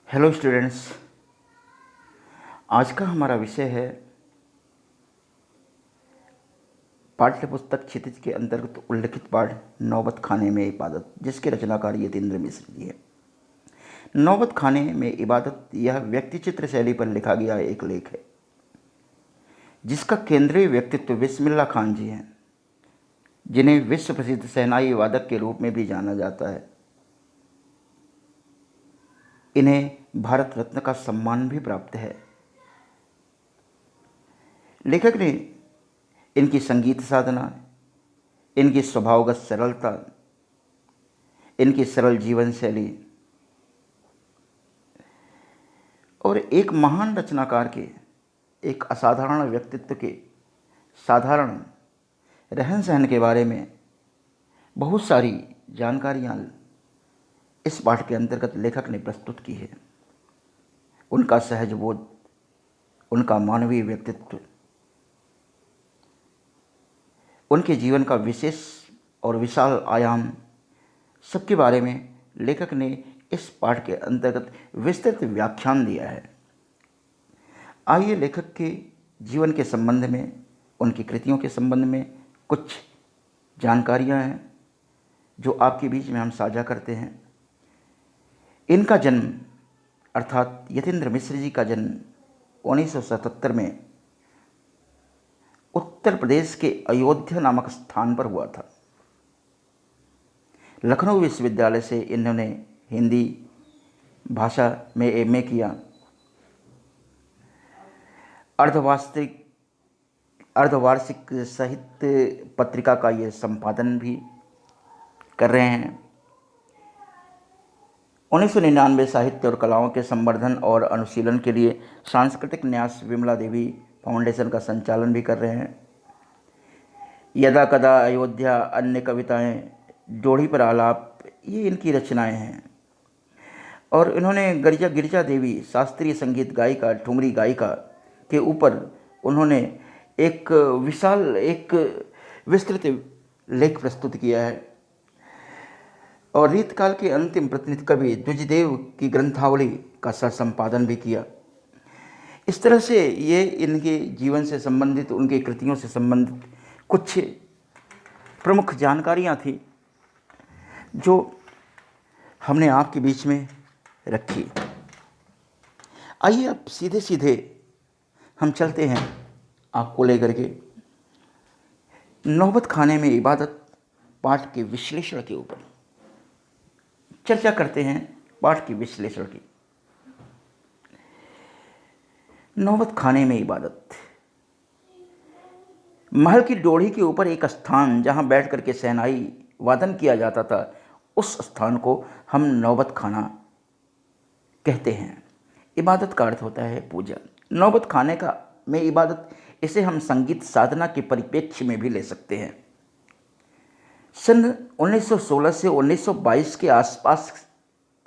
Hello students. आज का हमारा विषय है पाठ्यपुस्तक क्षितिज के अंतर्गत उल्लिखित पाठ नौबत खाने में इबादत, जिसके रचनाकार यतीन्द्र मिश्र जी है। नौबत खाने में इबादत यह व्यक्ति चित्र शैली पर लिखा गया एक लेख है, जिसका केंद्रीय व्यक्तित्व बिस्मिल्लाह खान जी हैं, जिन्हें विश्व प्रसिद्ध शहनाई वादक के रूप में भी जाना जाता है। इन्हें भारत रत्न का सम्मान भी प्राप्त है। लेखक ने इनकी संगीत साधना, इनकी स्वभावगत सरलता, इनकी सरल जीवन शैली और एक महान रचनाकार के, एक असाधारण व्यक्तित्व के साधारण रहन सहन के बारे में बहुत सारी जानकारियाँ इस पाठ के अंतर्गत लेखक ने प्रस्तुत की है। उनका सहज बोध, उनका मानवीय व्यक्तित्व, उनके जीवन का विशेष और विशाल आयाम, सबके बारे में लेखक ने इस पाठ के अंतर्गत विस्तृत व्याख्यान दिया है। आइए लेखक के जीवन के संबंध में, उनकी कृतियों के संबंध में कुछ जानकारियां हैं जो आपके बीच में हम साझा करते हैं। इनका जन्म अर्थात यतीन्द्र मिश्र जी का जन्म 1977 में उत्तर प्रदेश के अयोध्या नामक स्थान पर हुआ था। लखनऊ विश्वविद्यालय से इन्होंने हिंदी भाषा में एमए किया। अर्धवार्षिक साहित्य पत्रिका का ये संपादन भी कर रहे हैं। 1999 साहित्य और कलाओं के संवर्धन और अनुशीलन के लिए सांस्कृतिक न्यास विमला देवी फाउंडेशन का संचालन भी कर रहे हैं। यदा कदा अयोध्या, अन्य कविताएं, जोड़ी पर आलाप, ये इनकी रचनाएं हैं। और इन्होंने गिरिजा देवी शास्त्रीय संगीत गायिका, ठुमरी गायिका के ऊपर उन्होंने एक विशाल, एक विस्तृत लेख प्रस्तुत किया है। और रीतकाल के अंतिम प्रतिनिधि कवि द्विजदेव की ग्रंथावली का सह संपादन भी किया। इस तरह से ये इनके जीवन से संबंधित, उनकी कृतियों से संबंधित कुछ प्रमुख जानकारियाँ थी जो हमने आपके बीच में रखी। आइए अब सीधे सीधे हम चलते हैं आपको लेकर के नौबत खाने में इबादत पाठ के विश्लेषण के ऊपर चर्चा करते हैं। पाठ के विश्लेषण की। नौबत खाने में इबादत, महल की डोढ़ी के ऊपर एक स्थान जहां बैठ करके शहनाई वादन किया जाता था, उस स्थान को हम नौबत खाना कहते हैं। इबादत का अर्थ होता है पूजा। नौबत खाने का में इबादत, इसे हम संगीत साधना के परिप्रेक्ष्य में भी ले सकते हैं। सन 1916 से 1922 के आसपास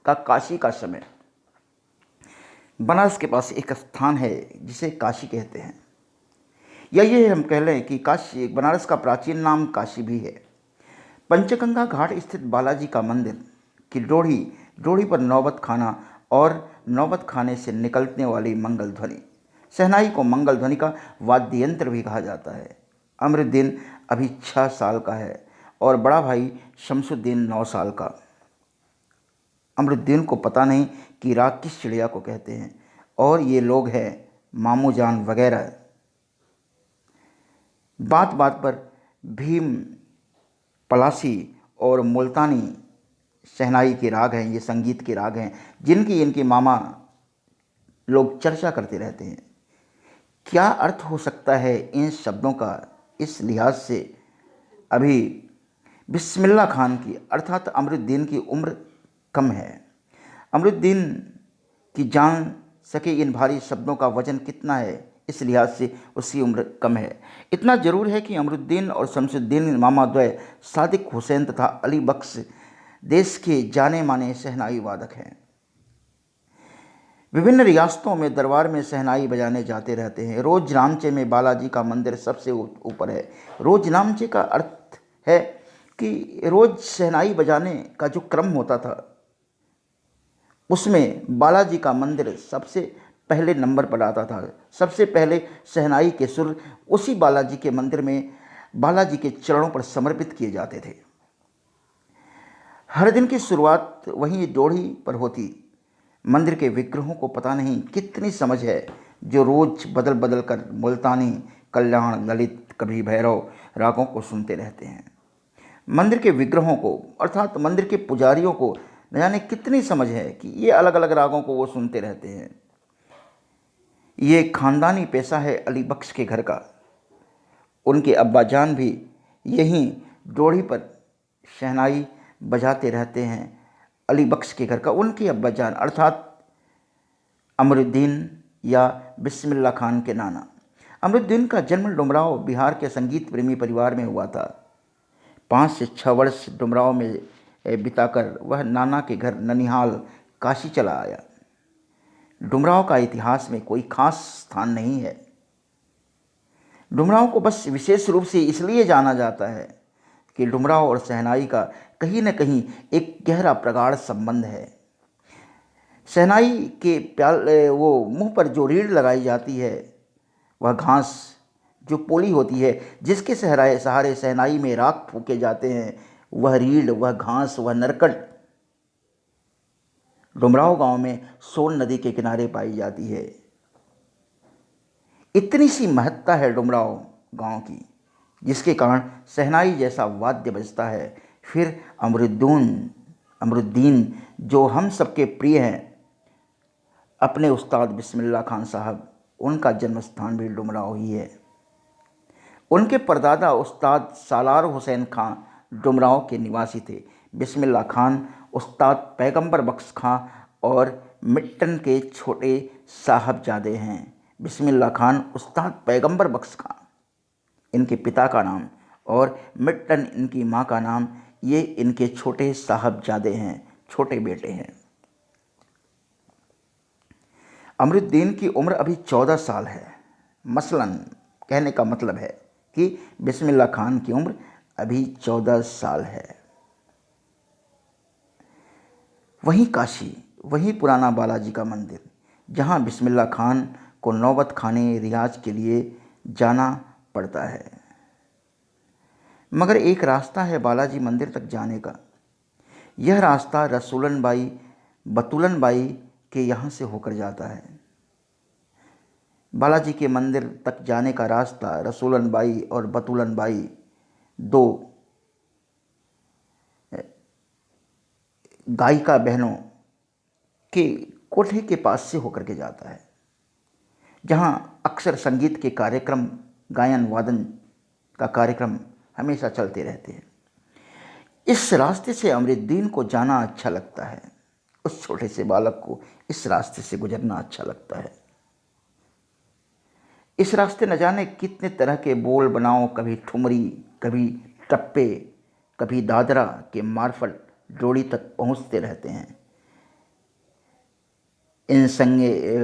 का काशी का समय, बनारस के पास एक स्थान है जिसे काशी कहते हैं, या ये हम कह लें कि काशी, बनारस का प्राचीन नाम काशी भी है। पंचगंगा घाट स्थित बालाजी का मंदिर की डोढ़ी पर नौबत खाना और नौबत खाने से निकलने वाली मंगल ध्वनि, शहनाई को मंगल ध्वनि का वाद्य यंत्र भी कहा जाता है। अमरुद्दीन अभी 6 साल का है और बड़ा भाई शमसुद्दीन 9 साल का। अमरुद्दीन को पता नहीं कि राग किस चिड़िया को कहते हैं, और ये लोग हैं मामू जान वगैरह। बात बात पर भीम, पलासी और मुल्तानी शहनाई के राग हैं, ये संगीत के राग हैं जिनकी इनके मामा लोग चर्चा करते रहते हैं। क्या अर्थ हो सकता है इन शब्दों का? इस लिहाज से अभी बिस्मिल्लाह खान की अर्थात अमरुद्दीन की उम्र कम है। अमरुद्दीन की जान सके इन भारी शब्दों का वजन कितना है, इस लिहाज से उसकी उम्र कम है। इतना जरूर है कि अमरुद्दीन और शमसुद्दीन मामा द्वय सादिक हुसैन तथा अली बख्श देश के जाने माने शहनाई वादक हैं। विभिन्न रियासतों में दरबार में शहनाई बजाने जाते रहते हैं। रोज नामचे में बालाजी का मंदिर सबसे ऊपर है। रोज नामचे का अर्थ है कि रोज शहनाई बजाने का जो क्रम होता था उसमें बालाजी का मंदिर सबसे पहले नंबर पर आता था। सबसे पहले शहनाई के सुर उसी बालाजी के मंदिर में बालाजी के चरणों पर समर्पित किए जाते थे। हर दिन की शुरुआत वहीं ड्योढ़ी पर होती। मंदिर के विग्रहों को पता नहीं कितनी समझ है, जो रोज बदल बदल कर मुल्तानी, कल्याण, ललित, कभी भैरव रागों को सुनते रहते हैं। मंदिर के विग्रहों को अर्थात मंदिर के पुजारियों को न जाने कितनी समझ है कि ये अलग अलग रागों को वो सुनते रहते हैं। ये खानदानी पेशा है अली बख्श के घर का। उनके अब्बाजान भी यहीं ड्योढ़ी पर शहनाई बजाते रहते हैं। अली बख्श के घर का उनके अब्बाजान अर्थात अमरुद्दीन या बिस्मिल्लाह खान के नाना। अमरुद्दीन का जन्म डुमराव बिहार के संगीत प्रेमी परिवार में हुआ था। 5 से 6 वर्ष डुमराव में बिताकर वह नाना के घर ननिहाल काशी चला आया। डुमराव का इतिहास में कोई खास स्थान नहीं है। डुमराव को बस विशेष रूप से इसलिए जाना जाता है कि डुमराव और शहनाई का कहीं न कहीं एक गहरा प्रगाढ़ संबंध है। शहनाई के वो मुंह पर जो रीढ़ लगाई जाती है, वह घास जो पोली होती है, जिसके सहारे शहनाई में राग फूके जाते हैं, वह रीढ़, वह घास, वह नरकट डुमराव गांव में सोन नदी के किनारे पाई जाती है। इतनी सी महत्ता है डुमराव गांव की, जिसके कारण शहनाई जैसा वाद्य बजता है। फिर अमरुद्दीन जो हम सबके प्रिय हैं, अपने उस्ताद बिस्मिल्लाह खान साहब, उनका जन्म स्थान भी डुमराव ही है। उनके परदादा उस्ताद सालार हुसैन खां डुमराव के निवासी थे। बिस्मिल्लाह खान उस्ताद पैगंबर बख्श खां और मिट्टन के छोटे साहबजादे हैं। बिस्मिल्लाह खान उस्ताद पैगंबर बख्श खां इनके पिता का नाम और मिट्टन इनकी माँ का नाम। ये इनके छोटे साहबजादे हैं, छोटे बेटे हैं। अमरुद्दीन की उम्र अभी 14 साल है। मसलन कहने का मतलब है कि बिस्मिल्लाह खान की उम्र अभी 14 साल है। वहीं काशी, वहीं पुराना बालाजी का मंदिर, जहां बिस्मिल्लाह खान को नौबत खाने रियाज के लिए जाना पड़ता है। मगर एक रास्ता है बालाजी मंदिर तक जाने का। यह रास्ता रसूलन बाई, बतूलन बाई के यहाँ से होकर जाता है। बालाजी के मंदिर तक जाने का रास्ता रसूलन बाई और बतूलन बाई, 2 गायिका बहनों के कोठे के पास से होकर के जाता है, जहाँ अक्सर संगीत के कार्यक्रम, गायन वादन का कार्यक्रम हमेशा चलते रहते हैं। इस रास्ते से अमरुद्दीन को जाना अच्छा लगता है। उस छोटे से बालक को इस रास्ते से गुजरना अच्छा लगता है। इस रास्ते न जाने कितने तरह के बोल बनाओ, कभी ठुमरी, कभी टप्पे, कभी दादरा के मार्फत ड्योढ़ी तक पहुंचते रहते हैं। इन संगे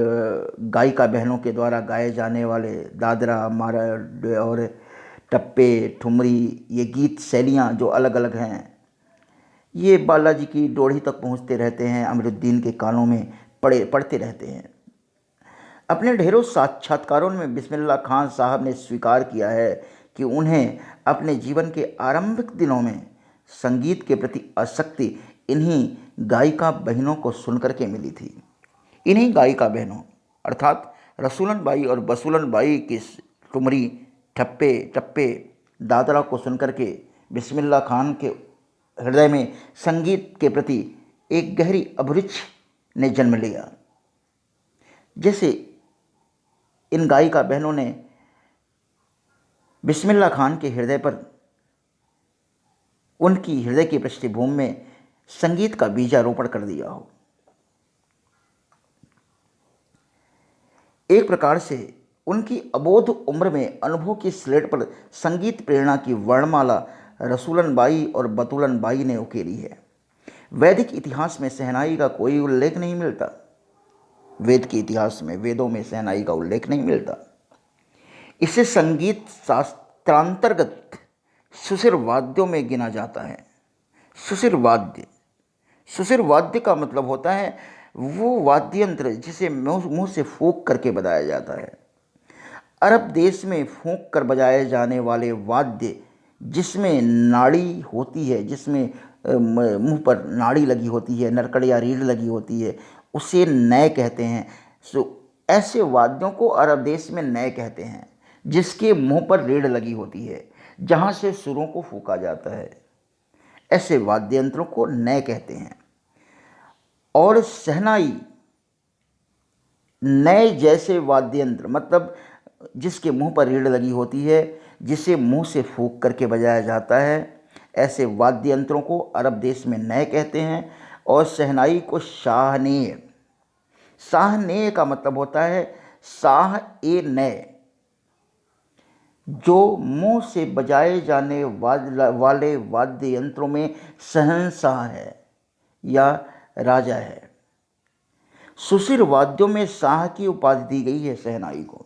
गायिका बहनों के द्वारा गाए जाने वाले दादरा, मारड और टप्पे, ठुमरी, ये गीत शैलियाँ जो अलग अलग हैं, ये बालाजी की ड्योढ़ी तक पहुंचते रहते हैं, अमरुद्दीन के कानों में पड़ते रहते हैं। अपने ढेरों साक्षात्कारों में बिस्मिल्लाह खान साहब ने स्वीकार किया है कि उन्हें अपने जीवन के आरंभिक दिनों में संगीत के प्रति आसक्ति इन्हीं गायिका बहनों को सुनकर के मिली थी। इन्हीं गायिका बहनों अर्थात रसूलन बाई और बसूलन बाई की ठुमरी, ठप्पे, टप्पे, दादरा को सुनकर के बिस्मिल्लाह खान के हृदय में संगीत के प्रति एक गहरी अभिरुचि ने जन्म लिया। जैसे इन गायिका बहनों ने बिस्मिल्लाह खान के हृदय पर, उनकी हृदय की पृष्ठभूमि में संगीत का बीजारोपण कर दिया हो। एक प्रकार से उनकी अबोध उम्र में अनुभव की स्लेट पर संगीत प्रेरणा की वर्णमाला रसूलन बाई और बतूलन बाई ने उकेरी है। वैदिक इतिहास में शहनाई का कोई उल्लेख नहीं मिलता। वेद के इतिहास में, वेदों में शहनाई का उल्लेख नहीं मिलता। इसे संगीत शास्त्रांतर्गत सुशिर वाद्यों में गिना जाता है। सुशिर वाद्य का मतलब होता है वो वाद्य यंत्र जिसे मुंह मुंह से फूंक करके बजाया जाता है। अरब देश में फूंक कर बजाए जाने वाले वाद्य जिसमें नाड़ी होती है, जिसमें मुंह पर नाड़ी लगी होती है, नरकड़ या रीढ़ लगी होती है, उसे नय कहते हैं। ऐसे वाद्यों को अरब देश में नय कहते हैं, जिसके मुंह पर रीढ़ लगी होती है, जहाँ से सुरों को फूंका जाता है। ऐसे वाद्य यंत्रों को नय कहते हैं। और शहनाई नए जैसे वाद्य यंत्र, मतलब जिसके मुंह पर रीढ़ लगी होती है, जिसे मुंह से फूंक करके बजाया जाता है, ऐसे वाद्य यंत्रों को अरब देश में नए कहते हैं। और शहनाई को शाहनेय, शाहनेय का मतलब होता है शाह ए नए, जो मुंह से बजाए जाने वाले वाद्य यंत्रों में शहंशाह है या राजा है। सुशिर वाद्यों में शाह की उपाधि दी गई है शहनाई को,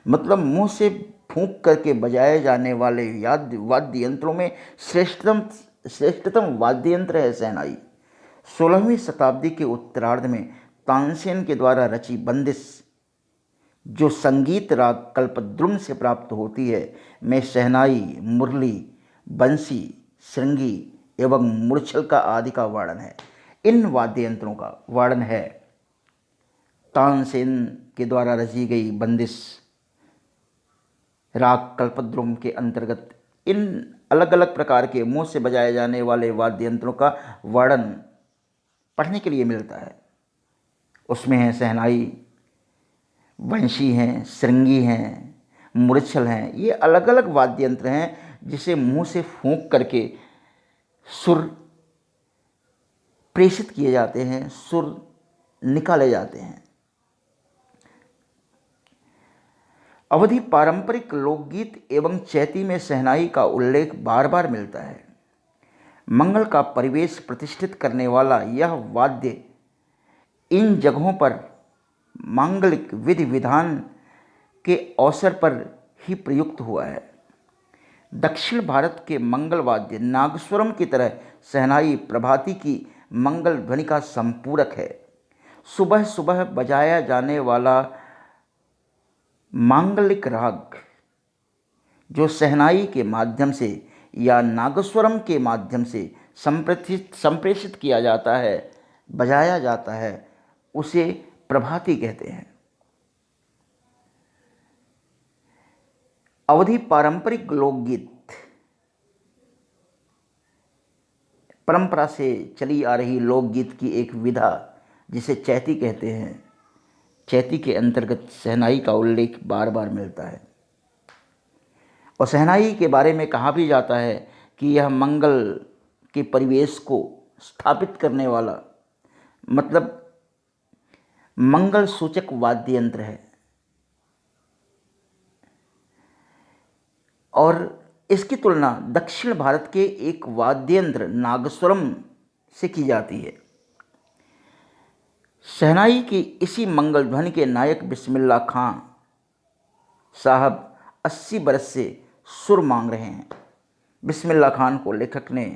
मतलब मुंह से फूंक करके बजाए जाने वाले वाद्य यंत्रों में श्रेष्ठतम वाद्य यंत्र है शहनाई। 16वीं शताब्दी के उत्तरार्ध में तानसेन के द्वारा रची बंदिश, जो संगीत राग कल्पद्रुम से प्राप्त होती है, में शहनाई, मुरली, बंसी, श्रृंगी एवं मूर्छल का आदि का वर्णन है। इन वाद्य यंत्रों का वर्णन है तानसेन के द्वारा रची गई बंदिश राग कल्पद्रुम के अंतर्गत। इन अलग अलग प्रकार के मुंह से बजाए जाने वाले वाद्य यंत्रों का वर्णन पढ़ने के लिए मिलता है। उसमें है शहनाई, वंशी हैं, श्रृंगी हैं, मूर्छल हैं। ये अलग अलग वाद्य यंत्र हैं जिसे मुंह से फूंक करके सुर प्रेषित किए जाते हैं, सुर निकाले जाते हैं। अवधि पारंपरिक लोकगीत एवं चैती में शहनाई का उल्लेख बार बार मिलता है। मंगल का परिवेश प्रतिष्ठित करने वाला यह वाद्य इन जगहों पर मांगलिक विधि विधान के अवसर पर ही प्रयुक्त हुआ है। दक्षिण भारत के मंगल वाद्य नागस्वरम की तरह शहनाई प्रभाती की मंगल ध्वनि का संपूरक है। सुबह सुबह बजाया जाने वाला मांगलिक राग जो शहनाई के माध्यम से या नागस्वरम के माध्यम से संप्रेषित किया जाता है, बजाया जाता है, उसे प्रभाती कहते हैं। अवधि पारंपरिक लोकगीत परंपरा से चली आ रही लोकगीत की एक विधा जिसे चैती कहते हैं। चैती के अंतर्गत शहनाई का उल्लेख बार बार मिलता है और शहनाई के बारे में कहा भी जाता है कि यह मंगल के परिवेश को स्थापित करने वाला, मतलब मंगल सूचक वाद्य यंत्र है। और इसकी तुलना दक्षिण भारत के एक वाद्य यंत्र नागस्वरम से की जाती है। शहनाई की इसी मंगल ध्वनि के नायक बिस्मिल्लाह खां साहब 80 बरस से सुर मांग रहे हैं। बिस्मिल्लाह खान को लेखक ने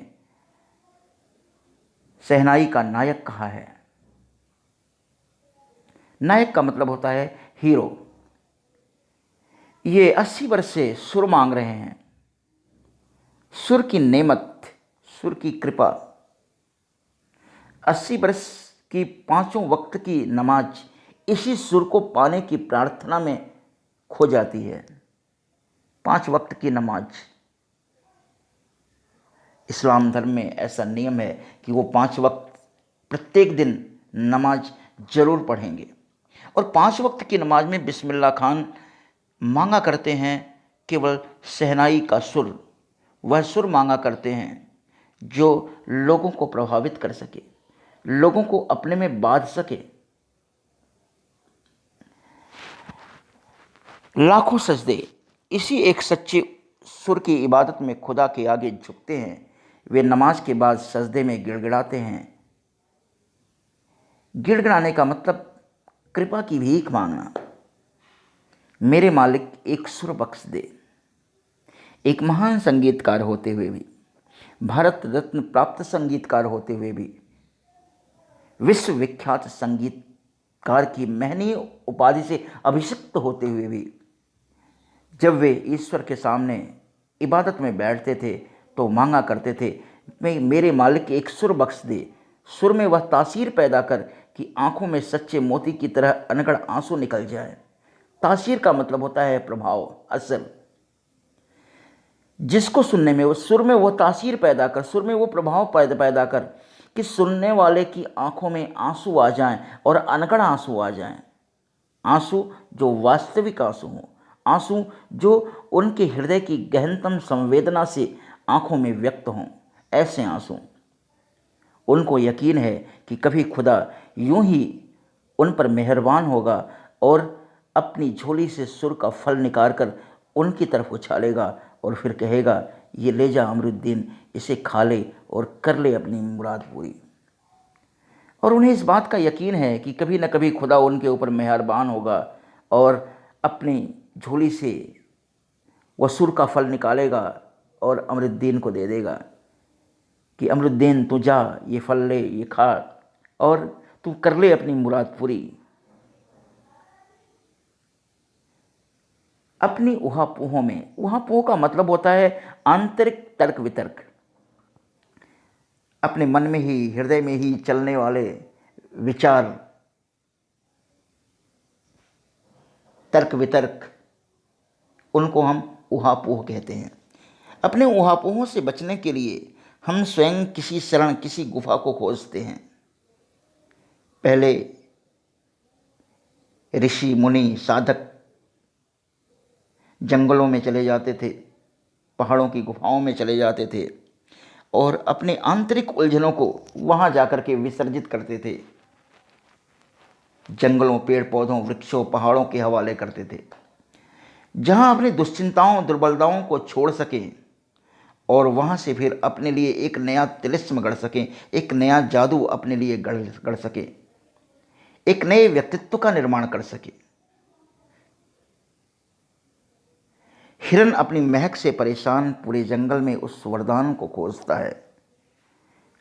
शहनाई का नायक कहा है। नायक का मतलब होता है हीरो। ये 80 वर्ष से सुर मांग रहे हैं। सुर की नेमत, सुर की कृपा, 80 वर्ष की 5 वक्त की नमाज इसी सुर को पाने की प्रार्थना में खो जाती है। 5 वक्त की नमाज, इस्लाम धर्म में ऐसा नियम है कि वो 5 वक्त प्रत्येक दिन नमाज जरूर पढ़ेंगे। और 5 वक्त की नमाज में बिस्मिल्लाह खान मांगा करते हैं केवल शहनाई का सुर। वह सुर मांगा करते हैं जो लोगों को प्रभावित कर सके, लोगों को अपने में बांध सके। लाखों सजदे इसी एक सच्चे सुर की इबादत में खुदा के आगे झुकते हैं। वे नमाज के बाद सजदे में गिड़गिड़ाते हैं। गिड़गिड़ाने का मतलब कृपा की भीख मांगना। मेरे मालिक एक सुर बख्श दे। एक महान संगीतकार होते हुए भी, भारत रत्न प्राप्त संगीतकार होते हुए भी विश्वविख्यात संगीतकार की महनीय उपाधि से अभिषिक्त होते हुए भी जब वे ईश्वर के सामने इबादत में बैठते थे तो मांगा करते थे, मैं मेरे मालिक एक सुर बख्श दे, सुर में वह तासीर पैदा कर कि आंखों में सच्चे मोती की तरह अनगढ़ आंसू निकल जाए। तासीर का मतलब होता है प्रभाव, असर। जिसको सुनने में वो सुर में वो तासीर पैदा कर, सुर में वो प्रभाव पैदा कर कि सुनने वाले की आंखों में आंसू आ जाएं और अनगढ़ आंसू आ जाएं। आंसू जो वास्तविक आंसू हों, आंसू जो उनके हृदय की गहनतम संवेदना से आंखों में व्यक्त हों, ऐसे आंसू। उनको यकीन है कि कभी खुदा यूं ही उन पर मेहरबान होगा और अपनी झोली से सुर का फल निकाल कर उनकी तरफ उछालेगा और फिर कहेगा, ये ले जा अमरुद्दीन, इसे खा ले और कर ले अपनी मुराद पूरी। और उन्हें इस बात का यकीन है कि कभी न कभी खुदा उनके ऊपर मेहरबान होगा और अपनी झोली से वह सुर का फल निकालेगा और अमरुद्दीन को दे देगा कि अमरुद्दीन तू जा, ये फल ले, ये खा और तू कर ले अपनी मुराद पूरी। अपनी उहापोहों में, उहापोह का मतलब होता है आंतरिक तर्क वितर्क, अपने मन में ही, हृदय में ही चलने वाले विचार, तर्क वितर्क, उनको हम उहापोह कहते हैं। अपने उहापोहों से बचने के लिए हम स्वयं किसी शरण, किसी गुफा को खोजते हैं। पहले ऋषि मुनि साधक जंगलों में चले जाते थे, पहाड़ों की गुफाओं में चले जाते थे और अपने आंतरिक उलझनों को वहाँ जाकर के विसर्जित करते थे। जंगलों, पेड़ पौधों, वृक्षों, पहाड़ों के हवाले करते थे, जहाँ अपनी दुश्चिंताओं, दुर्बलताओं को छोड़ सकें और वहाँ से फिर अपने लिए एक नया तिलिस्म गढ़ सकें, एक नया जादू अपने लिए गढ़ सकें, एक नए व्यक्तित्व का निर्माण कर सके। हिरन अपनी महक से परेशान पूरे जंगल में उस वरदान को खोजता है।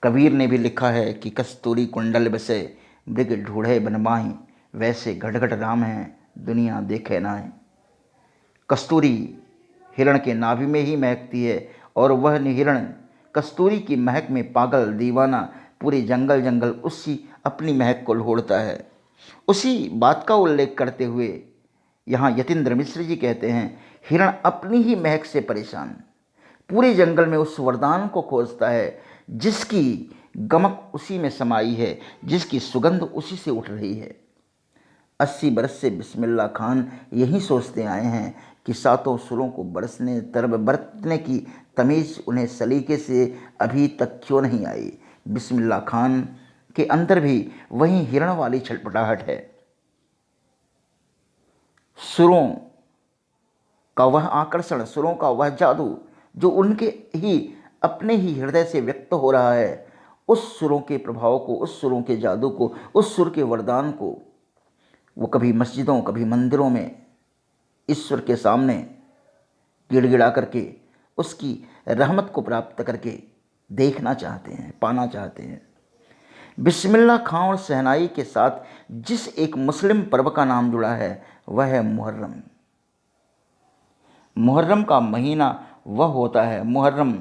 कबीर ने भी लिखा है कि कस्तूरी कुंडल बसे मृग ढूढ़े बनमाही, वैसे घट घट राम है दुनिया देखे नाए। कस्तूरी हिरण के नाभि में ही महकती है और वह हिरण कस्तूरी की महक में पागल दीवाना पूरे जंगल उसी अपनी महक को ढूंढता है। उसी बात का उल्लेख करते हुए यहाँ यतीन्द्र मिश्र जी कहते हैं, हिरण अपनी ही महक से परेशान पूरे जंगल में उस वरदान को खोजता है जिसकी गमक उसी में समाई है, जिसकी सुगंध उसी से उठ रही है। 80 बरस से बिस्मिल्लाह खान यही सोचते आए हैं कि सातों सुरों को बरतने की तमीज़ उन्हें सलीके से अभी तक क्यों नहीं आई। बिस्मिल्लाह खान के अंदर भी वही हिरण वाली छटपटाहट है। सुरों का वह आकर्षण, सुरों का वह जादू जो उनके ही अपने ही हृदय से व्यक्त हो रहा है, उस सुरों के प्रभाव को, उस सुरों के जादू को, उस सुर के वरदान को वो कभी मस्जिदों, कभी मंदिरों में ईश्वर के सामने गिड़गिड़ा करके उसकी रहमत को प्राप्त करके देखना चाहते हैं, पाना चाहते हैं। बिस्मिल्लाह खां और शहनाई के साथ जिस एक मुस्लिम पर्व का नाम जुड़ा है वह है मुहर्रम। मुहर्रम का महीना वह होता है, मुहर्रम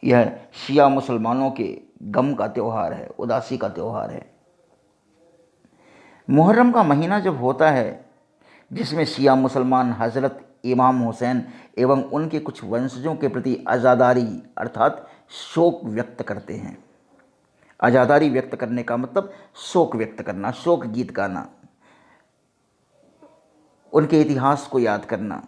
यह शिया मुसलमानों के गम का त्यौहार है, उदासी का त्यौहार है। मुहर्रम का महीना जब होता है जिसमें शिया मुसलमान हज़रत इमाम हुसैन एवं उनके कुछ वंशजों के प्रति आज़ादारी अर्थात शोक व्यक्त करते हैं। आज़ादारी व्यक्त करने का मतलब शोक व्यक्त करना, शोक गीत गाना, उनके इतिहास को याद करना,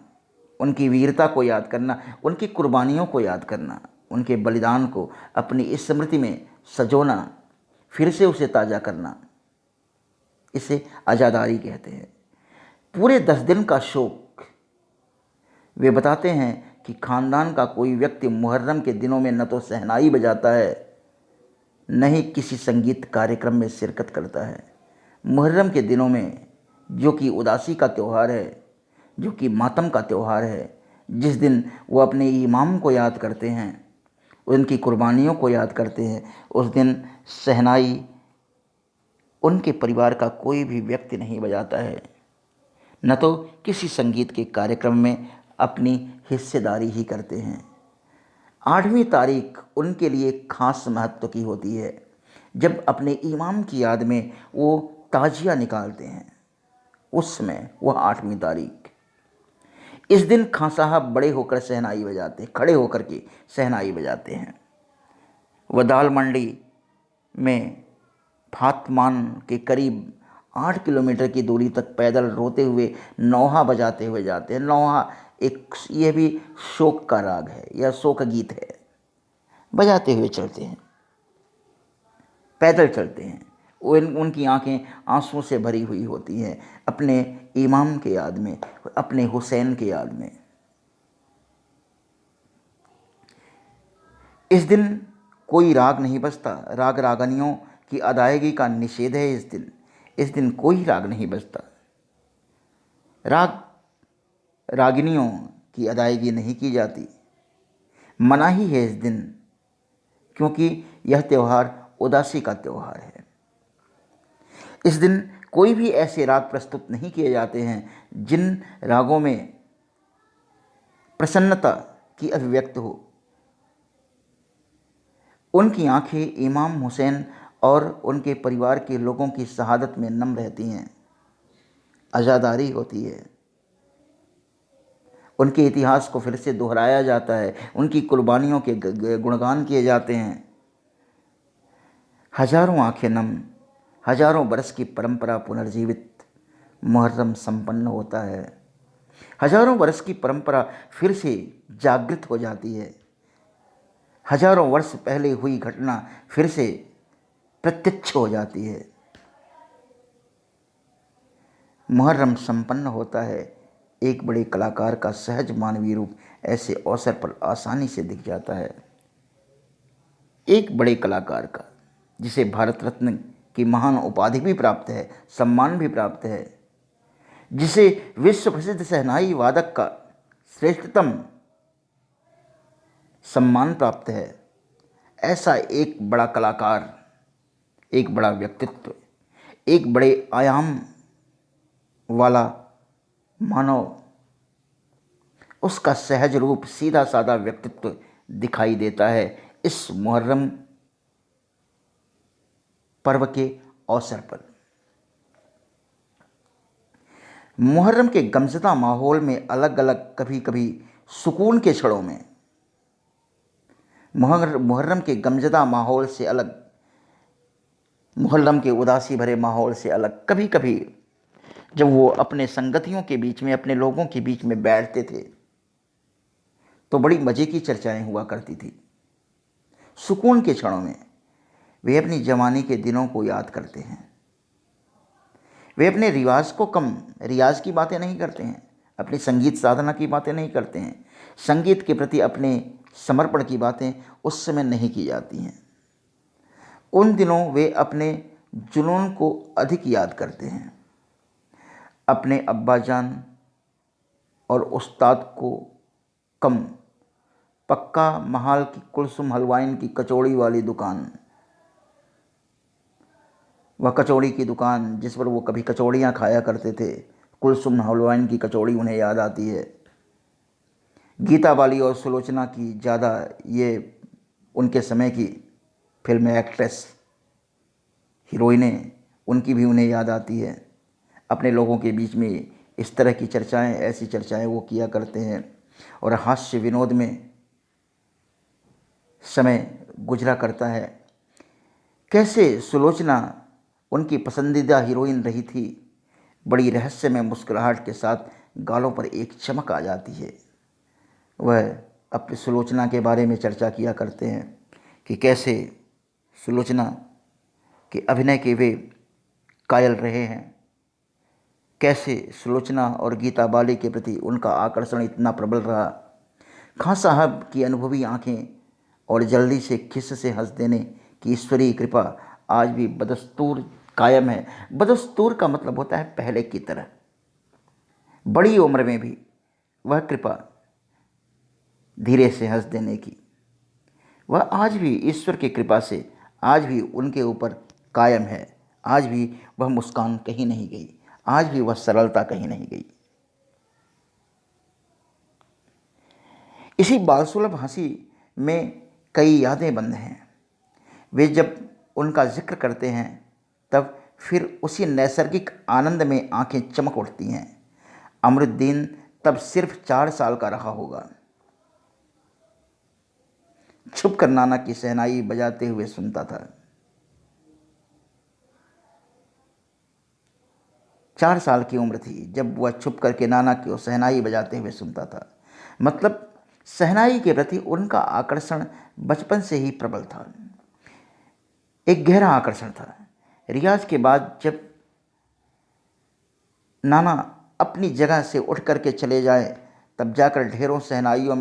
उनकी वीरता को याद करना, उनकी कुर्बानियों को याद करना, उनके बलिदान को अपनी स्मृति में सजोना, फिर से उसे ताज़ा करना, इसे आज़ादारी कहते हैं। पूरे 10 दिन का शोक। वे बताते हैं कि ख़ानदान का कोई व्यक्ति मुहर्रम के दिनों में न तो शहनाई बजाता है, न ही किसी संगीत कार्यक्रम में शिरकत करता है। मुहर्रम के दिनों में, जो कि उदासी का त्यौहार है, जो कि मातम का त्यौहार है, जिस दिन वो अपने इमाम को याद करते हैं, उनकी कुर्बानियों को याद करते हैं। उस दिन शहनाई उनके परिवार का कोई भी व्यक्ति नहीं बजाता है, न तो किसी संगीत के कार्यक्रम में अपनी हिस्सेदारी ही करते हैं। 8वीं तारीख उनके लिए खास महत्व की होती है, जब अपने इमाम की याद में वो ताजिया निकालते हैं। उस समय वह 8वीं तारीख, इस दिन खां साहब बड़े होकर शहनाई बजाते, खड़े होकर के शहनाई बजाते हैं। वह दाल मंडी में फातमान के करीब 8 किलोमीटर की दूरी तक पैदल रोते हुए नौहा बजाते हुए जाते हैं। नौहा एक, यह भी शोक का राग है या शोक गीत है। बजाते हुए चलते हैं, पैदल चलते हैं। उनकी आंखें आंसुओं से भरी हुई होती हैं, अपने इमाम के याद में, अपने हुसैन के याद में। इस दिन कोई राग नहीं बजता, राग रागनियों की अदायगी का निषेध है। इस दिन कोई राग नहीं बजता, राग रागिनियों की अदायगी नहीं की जाती। मनाही है इस दिन, क्योंकि यह त्यौहार उदासी का त्यौहार है। इस दिन कोई भी ऐसे राग प्रस्तुत नहीं किए जाते हैं जिन रागों में प्रसन्नता की अभिव्यक्ति हो। उनकी आंखें इमाम हुसैन और उनके परिवार के लोगों की शहादत में नम रहती हैं। अज़ादारी होती है, उनके इतिहास को फिर से दोहराया जाता है, उनकी कुर्बानियों के गुणगान किए जाते हैं। हजारों आंखें नम, हजारों बरस की परंपरा पुनर्जीवित मुहर्रम संपन्न होता है। हजारों वर्ष की परंपरा फिर से जागृत हो जाती है। हजारों वर्ष पहले हुई घटना फिर से प्रत्यक्ष हो जाती है। मुहर्रम संपन्न होता है। एक बड़े कलाकार का सहज मानवीय रूप ऐसे अवसर पर आसानी से दिख जाता है। एक बड़े कलाकार का, जिसे भारत रत्न की महान उपाधि भी प्राप्त है, सम्मान भी प्राप्त है, जिसे विश्व प्रसिद्ध शहनाई वादक का श्रेष्ठतम सम्मान प्राप्त है, ऐसा एक बड़ा कलाकार, एक बड़ा व्यक्तित्व, एक बड़े आयाम वाला मानव, उसका सहज रूप, सीधा साधा व्यक्तित्व दिखाई देता है इस मुहर्रम पर्व के अवसर पर। मुहर्रम के गमज़दा माहौल में अलग अलग, कभी कभी सुकून के क्षणों में, मुहर्रम के गमज़दा माहौल से अलग, मुहर्रम के उदासी भरे माहौल से अलग, कभी कभी जब वो अपने संगतियों के बीच में, अपने लोगों के बीच में बैठते थे तो बड़ी मज़े की चर्चाएं हुआ करती थी। सुकून के क्षणों में वे अपनी जवानी के दिनों को याद करते हैं। वे अपने रियाज की बातें नहीं करते हैं, अपनी संगीत साधना की बातें नहीं करते हैं, संगीत के प्रति अपने समर्पण की बातें उस समय नहीं की जाती हैं। उन दिनों वे अपने जुनून को अधिक याद करते हैं, अपने अब्बा जान और उस्ताद को कम। पक्का महाल की कुलसुम हलवाइन की कचौड़ी वाली दुकान, वह कचौड़ी की दुकान जिस पर वो कभी कचौड़ियाँ खाया करते थे, कुलसुम हलवाइन की कचौड़ी उन्हें याद आती है। गीता बाली और सुलोचना की ज़्यादा, ये उनके समय की फिल्म एक्ट्रेस हीरोइनें, उनकी भी उन्हें याद आती है। अपने लोगों के बीच में इस तरह की चर्चाएं, ऐसी चर्चाएं वो किया करते हैं और हास्य विनोद में समय गुजरा करता है। कैसे सुलोचना उनकी पसंदीदा हीरोइन रही थी, बड़ी रहस्यमय मुस्कुराहट के साथ गालों पर एक चमक आ जाती है। वह अपनी सुलोचना के बारे में चर्चा किया करते हैं कि कैसे सुलोचना के अभिनय के वे कायल रहे हैं, कैसे सुलोचना और गीता बाली के प्रति उनका आकर्षण इतना प्रबल रहा। खां साहब की अनुभवी आंखें और जल्दी से खिस से हंस देने की ईश्वरीय कृपा आज भी बदस्तूर कायम है। बदस्तूर का मतलब होता है पहले की तरह। बड़ी उम्र में भी वह कृपा धीरे से हंस देने की, वह आज भी ईश्वर की कृपा से आज भी उनके ऊपर कायम है। आज भी वह मुस्कान कहीं नहीं गई, आज भी वह सरलता कहीं नहीं गई। इसी बालसुलभ हंसी में कई यादें बंद हैं। वे जब उनका जिक्र करते हैं तब फिर उसी नैसर्गिक आनंद में आंखें चमक उठती हैं। अमरुद्दीन तब सिर्फ 4 साल का रहा होगा। छुपकर नाना की शहनाई बजाते हुए सुनता था। 4 साल की उम्र थी जब वह छुप करके नाना की शहनाई बजाते हुए सुनता था। मतलब शहनाई के प्रति उनका आकर्षण बचपन से ही प्रबल था, एक गहरा आकर्षण था। रियाज के बाद जब नाना अपनी जगह से उठ करके चले जाएं, तब जाकर ढेरों शहनाइयों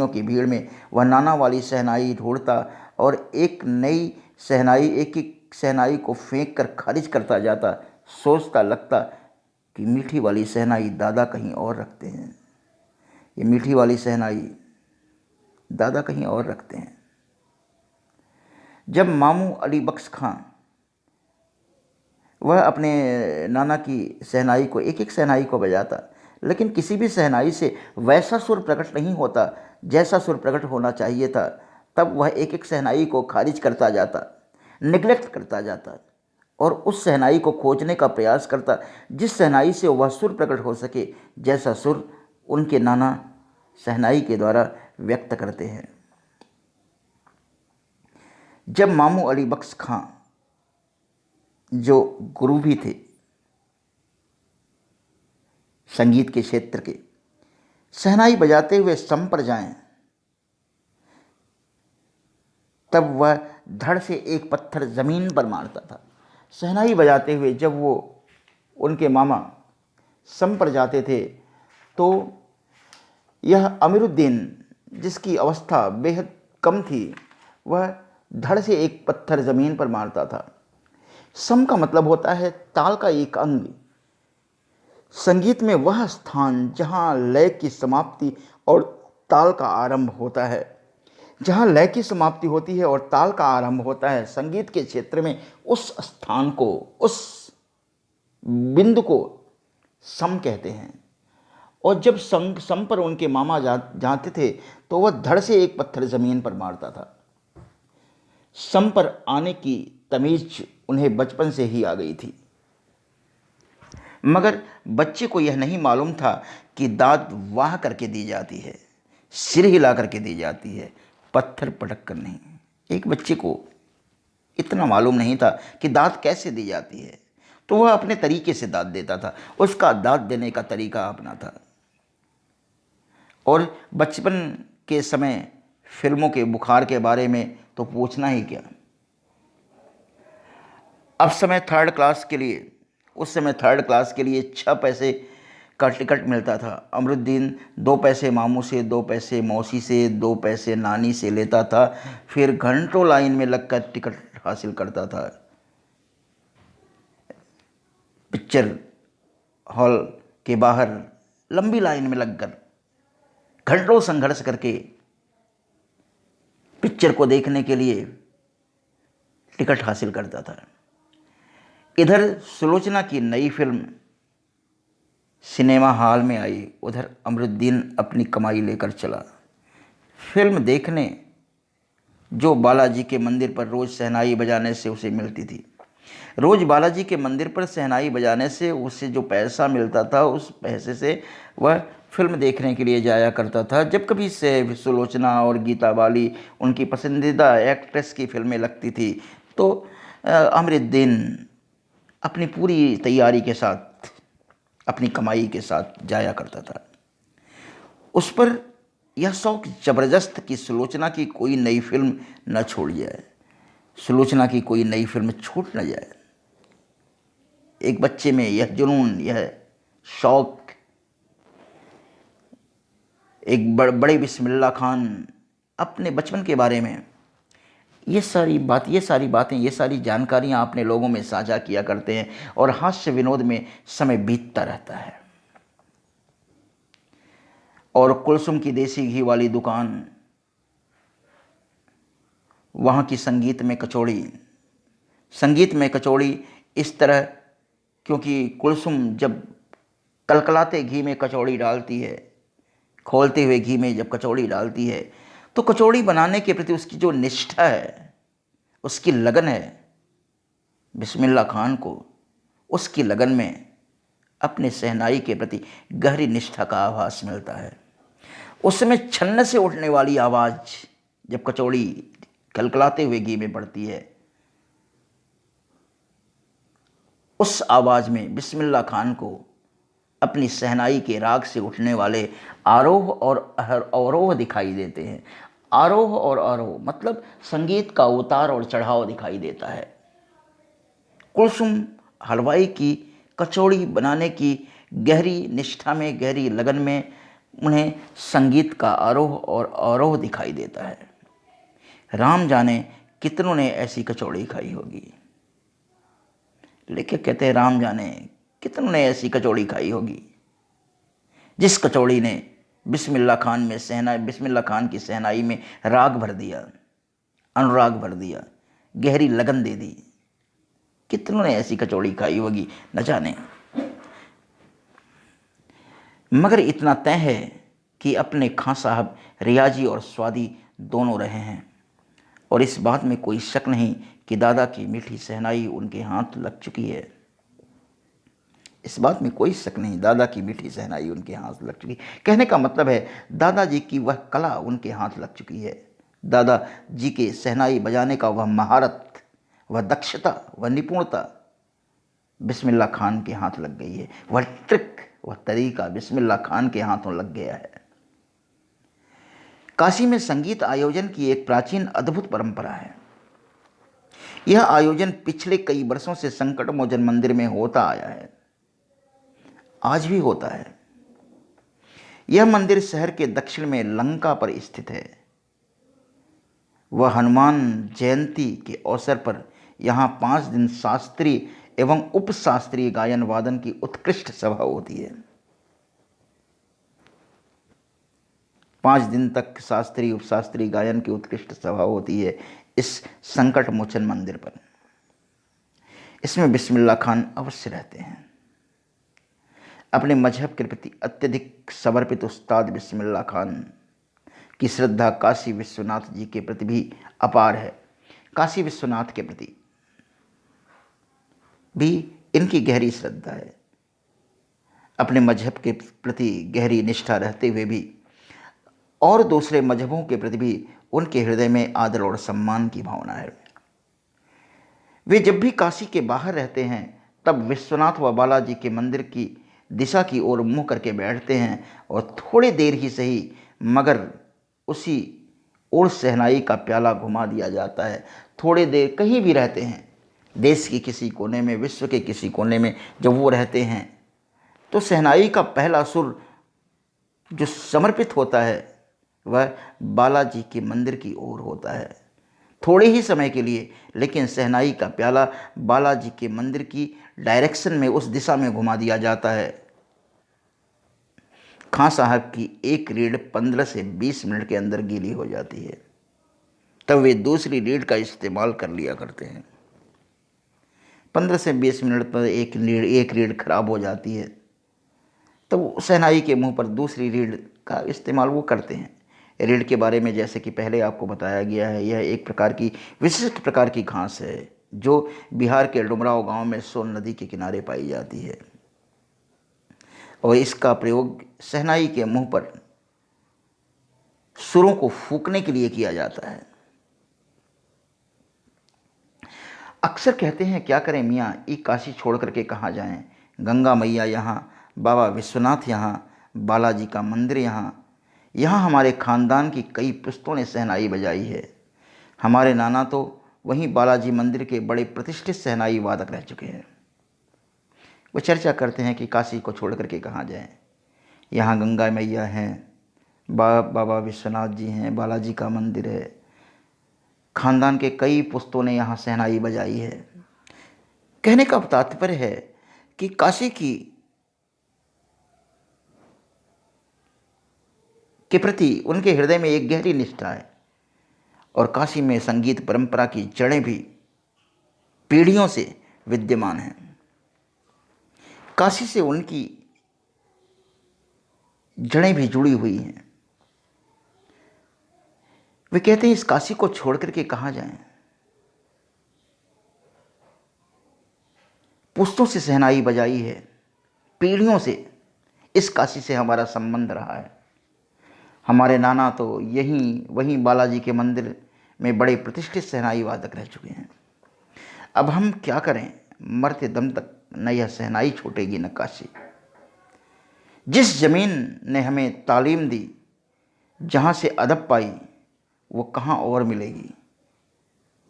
की भीड़ में वह नाना वाली शहनाई ढूंढता और एक एक शहनाई को फेंक कर खारिज करता जाता। सोचता लगता कि मीठी वाली शहनाई दादा कहीं और रखते हैं, ये मीठी वाली शहनाई दादा कहीं और रखते हैं। जब मामू अली बख्श खां वह अपने नाना की शहनाई को एक शहनाई को बजाता, लेकिन किसी भी शहनाई से वैसा सुर प्रकट नहीं होता जैसा सुर प्रकट होना चाहिए था। तब वह एक शहनाई को खारिज करता जाता, निगलेक्ट करता जाता और उस शहनाई को खोजने का प्रयास करता जिस शहनाई से वह सुर प्रकट हो सके, जैसा सुर उनके नाना शहनाई के द्वारा व्यक्त करते हैं। जब मामू अली बख्श खां जो गुरु भी थे संगीत के क्षेत्र के, शहनाई बजाते हुए सम पर जाएं, तब वह धड़ से एक पत्थर जमीन पर मारता था। शहनाई बजाते हुए जब वो उनके मामा सम पर जाते थे तो यह अमीरुद्दीन, जिसकी अवस्था बेहद कम थी, वह धड़ से एक पत्थर जमीन पर मारता था। सम का मतलब होता है ताल का एक अंग। संगीत में वह स्थान जहाँ लय की समाप्ति और ताल का आरंभ होता है, जहाँ लय की समाप्ति होती है और ताल का आरंभ होता है, संगीत के क्षेत्र में उस स्थान को, उस बिंदु को सम कहते हैं। और जब सम पर उनके मामा जाते थे तो वह धड़ से एक पत्थर जमीन पर मारता था। सम पर आने की तमीज उन्हें बचपन से ही आ गई थी, मगर बच्चे को यह नहीं मालूम था कि दाद वाह करके दी जाती है, सिर हिला करके दी जाती है, पत्थर पटक कर नहीं। एक बच्चे को इतना मालूम नहीं था कि दाद कैसे दी जाती है, तो वह अपने तरीके से दाद देता था, उसका दाद देने का तरीका अपना था। और बचपन के समय फिल्मों के बुखार के बारे में तो पूछना ही क्या। उस समय थर्ड क्लास के लिए 6 पैसे का टिकट मिलता था। अमरुद्दीन 2 पैसे मामू से, 2 पैसे मौसी से, 2 पैसे नानी से लेता था, फिर घंटों लाइन में लगकर टिकट हासिल करता था। पिक्चर हॉल के बाहर लंबी लाइन में लगकर घंटों संघर्ष करके पिक्चर को देखने के लिए टिकट हासिल करता था। इधर सुलोचना की नई फिल्म सिनेमा हॉल में आई, उधर अमरुद्दीन अपनी कमाई लेकर चला। फिल्म देखने जो बालाजी के मंदिर पर रोज़ शहनाई बजाने से उसे मिलती थी। रोज़ बालाजी के मंदिर पर शहनाई बजाने से उसे जो पैसा मिलता था, उस पैसे से वह फिल्म देखने के लिए जाया करता था। जब कभी से सुलोचना और गीता बाली, उनकी पसंदीदा एक्ट्रेस की फिल्में लगती थी, तो अमरुद्दीन अपनी पूरी तैयारी के साथ, अपनी कमाई के साथ जाया करता था। उस पर यह शौक ज़बरदस्त कि सुलोचना की कोई नई फिल्म न छोड़ जाए, सुलोचना की कोई नई फिल्म छूट न जाए। एक बच्चे में यह जुनून, यह शौक, एक बड़े बिस्मिल्लाह खान अपने बचपन के बारे में ये सारी बातें, ये सारी जानकारियाँ अपने लोगों में साझा किया करते हैं और हास्य विनोद में समय बीतता रहता है। और कुलसुम की देसी घी वाली दुकान वहाँ की संगीत में कचौड़ी इस तरह, क्योंकि कुलसुम जब कलकलाते घी में कचौड़ी डालती है, खोलते हुए घी में जब कचौड़ी डालती है, तो कचौड़ी बनाने के प्रति उसकी जो निष्ठा है, उसकी लगन है, बिस्मिल्लाह खान को उसकी लगन में अपने शहनाई के प्रति गहरी निष्ठा का आभास मिलता है। उसमें छन्न से उठने वाली आवाज़ जब कचौड़ी कलकलाते हुए घी में पड़ती है, उस आवाज़ में बिस्मिल्लाह खान को अपनी शहनाई के राग से उठने वाले आरोह और अवरोह दिखाई देते हैं। आरोह और आरोह मतलब संगीत का उतार और चढ़ाव दिखाई देता है। कुलसुम हलवाई की कचौड़ी बनाने की गहरी निष्ठा में, गहरी लगन में उन्हें संगीत का आरोह और अवरोह दिखाई देता है। राम जाने कितनों ने ऐसी कचौड़ी खाई होगी। लेकिन कहते हैं राम जाने कितनों ने ऐसी कचौड़ी खाई होगी जिस कचौड़ी ने बिस्मिल्लाह खान की शहनाई में राग भर दिया, अनुराग भर दिया, गहरी लगन दे दी। कितनों ने ऐसी कचौड़ी खाई होगी न जाने। मगर इतना तय है कि अपने खां साहब रियाजी और स्वादी दोनों रहे हैं, और इस बात में कोई शक नहीं कि दादा की मीठी शहनाई उनके हाथ लग चुकी है। इस बात में कोई शक नहीं, दादा की मीठी शहनाई उनके हाथ लग चुकी। कहने का मतलब है दादाजी की वह कला उनके हाथ लग चुकी है। दादाजी के शहनाई बजाने का वह महारत, वह दक्षता, वह निपुणता बिस्मिल्लाह खान के हाथ लग गई है। वह ट्रिक, वह तरीका बिस्मिल्लाह खान के हाथों लग गया है। काशी में संगीत आयोजन की एक प्राचीन अद्भुत परंपरा है। यह आयोजन पिछले कई वर्षों से संकट मोचन मंदिर में होता आया है, आज भी होता है। यह मंदिर शहर के दक्षिण में लंका पर स्थित है। वह हनुमान जयंती के अवसर पर यहाँ 5 दिन शास्त्रीय एवं उपशास्त्रीय गायन वादन की उत्कृष्ट सभा होती है। 5 दिन तक शास्त्रीय उपशास्त्रीय गायन की उत्कृष्ट सभा होती है इस संकट मोचन मंदिर पर। इसमें बिस्मिल्लाह खान अवश्य रहते हैं। अपने मजहब के प्रति अत्यधिक समर्पित उस्ताद बिस्मिल्लाह खान की श्रद्धा काशी विश्वनाथ जी के प्रति भी अपार है। काशी विश्वनाथ के प्रति भी इनकी गहरी श्रद्धा है। अपने मजहब के प्रति गहरी निष्ठा रहते हुए भी और दूसरे मजहबों के प्रति भी उनके हृदय में आदर और सम्मान की भावना है। वे जब भी काशी के बाहर रहते हैं तब विश्वनाथ व बालाजी के मंदिर की दिशा की ओर मुंह करके बैठते हैं और थोड़ी देर ही सही मगर उसी ओर शहनाई का प्याला घुमा दिया जाता है। थोड़ी देर कहीं भी रहते हैं, देश के किसी कोने में, विश्व के किसी कोने में जब वो रहते हैं तो शहनाई का पहला सुर जो समर्पित होता है वह बालाजी के मंदिर की ओर होता है। थोड़े ही समय के लिए, लेकिन शहनाई का प्याला बालाजी के मंदिर की डायरेक्शन में, उस दिशा में घुमा दिया जाता है। खां साहब की एक रीढ़ 15 से 20 मिनट के अंदर गीली हो जाती है, तब वे दूसरी रीढ़ का इस्तेमाल कर लिया करते हैं। 15 से 20 मिनट पर एक रीढ़ खराब हो जाती है, तब शहनाई के मुंह पर दूसरी रीढ़ का इस्तेमाल वो करते हैं। रीढ़ के बारे में जैसे कि पहले आपको बताया गया है, यह एक प्रकार की विशिष्ट प्रकार की घास है जो बिहार के डुमराव गांव में सोन नदी के किनारे पाई जाती है, और इसका प्रयोग शहनाई के मुंह पर सुरों को फूंकने के लिए किया जाता है। अक्सर कहते हैं क्या करें मियाँ, ई काशी छोड़ करके कहाँ जाएं। गंगा मैया यहाँ, बाबा विश्वनाथ यहाँ, बालाजी का मंदिर यहाँ, यहाँ हमारे खानदान की कई पुश्तों ने शहनाई बजाई है। हमारे नाना तो वहीं बालाजी मंदिर के बड़े प्रतिष्ठित शहनाई वादक रह चुके हैं। वो चर्चा करते हैं कि काशी को छोड़ करके कहाँ जाएं। यहाँ गंगा मैया हैं, बाबा विश्वनाथ जी हैं, बालाजी का मंदिर है, खानदान के कई पुश्तों ने यहाँ शहनाई बजाई है। कहने का तात्पर्य है कि काशी के प्रति उनके हृदय में एक गहरी निष्ठा है, और काशी में संगीत परंपरा की जड़ें भी पीढ़ियों से विद्यमान हैं। काशी से उनकी जड़ें भी जुड़ी हुई हैं। वे कहते हैं इस काशी को छोड़ करके कहाँ जाएं। पुश्तों से शहनाई बजाई है, पीढ़ियों से इस काशी से हमारा संबंध रहा है। हमारे नाना तो वहीं बालाजी के मंदिर में बड़े प्रतिष्ठित शहनाई वादक रह चुके हैं। अब हम क्या करें, मरते दम तक न यह शहनाई छूटेगी न काशी। जिस जमीन ने हमें तालीम दी, जहाँ से अदब पाई, वो कहाँ और मिलेगी।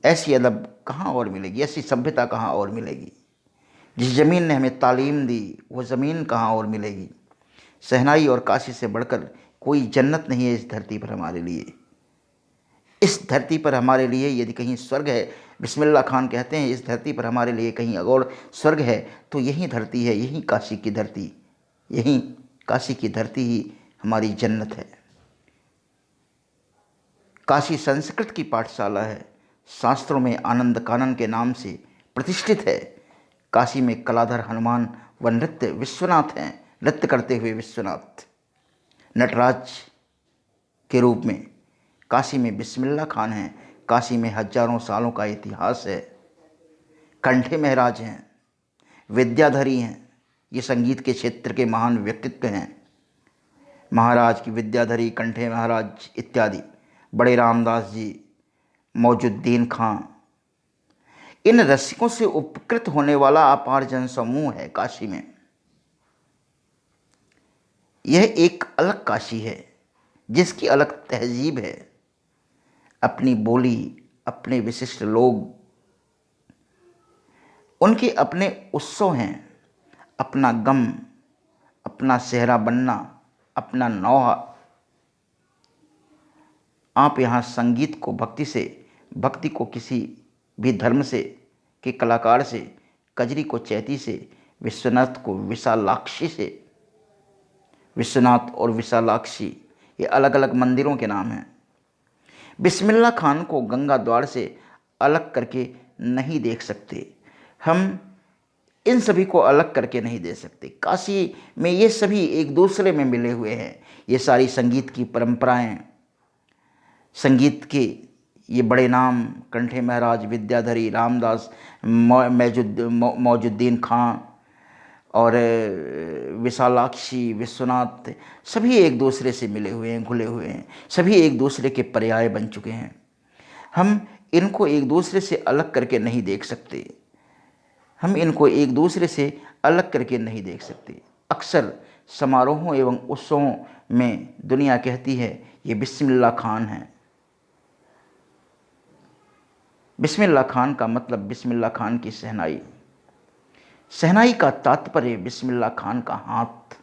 ऐसी अदब कहाँ और मिलेगी, ऐसी सभ्यता कहाँ और मिलेगी। जिस ज़मीन ने हमें तालीम दी, वो ज़मीन कहाँ और मिलेगी। शहनाई और काशी से बढ़कर कोई जन्नत नहीं है इस धरती पर हमारे लिए। इस धरती पर हमारे लिए यदि कहीं स्वर्ग है, बिस्मिल्लाह खान कहते हैं इस धरती पर हमारे लिए कहीं अगौड़ स्वर्ग है तो यही धरती है, यही काशी की धरती, यही काशी की धरती ही हमारी जन्नत है। काशी संस्कृत की पाठशाला है, शास्त्रों में आनंद कानन के नाम से प्रतिष्ठित है। काशी में कलाधर हनुमान व नृत्य विश्वनाथ हैं, नृत्य करते हुए विश्वनाथ नटराज के रूप में। काशी में बिस्मिल्लाह खान हैं, काशी में हजारों सालों का इतिहास है। कंठे महाराज हैं, विद्याधरी हैं, ये संगीत के क्षेत्र के महान व्यक्तित्व हैं। महाराज की विद्याधरी, कंठे महाराज इत्यादि, बड़े रामदास जी, मौजुद्दीन खां, इन रसिकों से उपकृत होने वाला अपार जन समूह है काशी में। यह एक अलग काशी है जिसकी अलग तहजीब है, अपनी बोली, अपने विशिष्ट लोग, उनके अपने उत्सव हैं, अपना गम, अपना सेहरा बनना, अपना नौहा। आप यहाँ संगीत को भक्ति को किसी भी धर्म से के कलाकार से, कजरी को चैती से, विश्वनाथ को विशालाक्षी से। विश्वनाथ और विशालाक्षी ये अलग अलग मंदिरों के नाम हैं। बिस्मिल्लाह खान को गंगा द्वार से अलग करके नहीं देख सकते हम, इन सभी को अलग करके नहीं दे सकते। काशी में ये सभी एक दूसरे में मिले हुए हैं। ये सारी संगीत की परंपराएं, संगीत के ये बड़े नाम, कंठे महाराज, विद्याधरी, रामदास, मौजुद्दीन खां और विशालाक्षी, विश्वनाथ, सभी एक दूसरे से मिले हुए हैं, घुले हुए हैं, सभी एक दूसरे के पर्याय बन चुके हैं। हम इनको एक दूसरे से अलग करके नहीं देख सकते, हम इनको एक दूसरे से अलग करके नहीं देख सकते। अक्सर समारोहों एवं उत्सवों में दुनिया कहती है ये बिस्मिल्लाह खान है। बिस्मिल्लाह खान का मतलब बिस्मिल्लाह खान की शहनाई। शहनाई का तात्पर्य बिस्मिल्लाह खान का हाथ।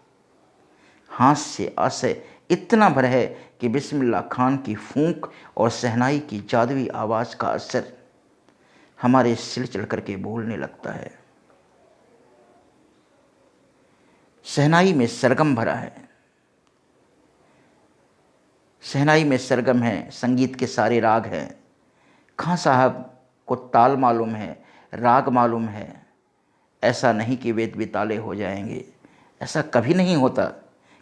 हाथ से आशय इतना भर है कि बिस्मिल्लाह खान की फूंक और शहनाई की जादुई आवाज़ का असर हमारे सिर चढ़ करके बोलने लगता है। शहनाई में सरगम भरा है, शहनाई में सरगम है, संगीत के सारे राग हैं। खां साहब को ताल मालूम है, राग मालूम है। ऐसा नहीं कि वेद विताले हो जाएंगे, ऐसा कभी नहीं होता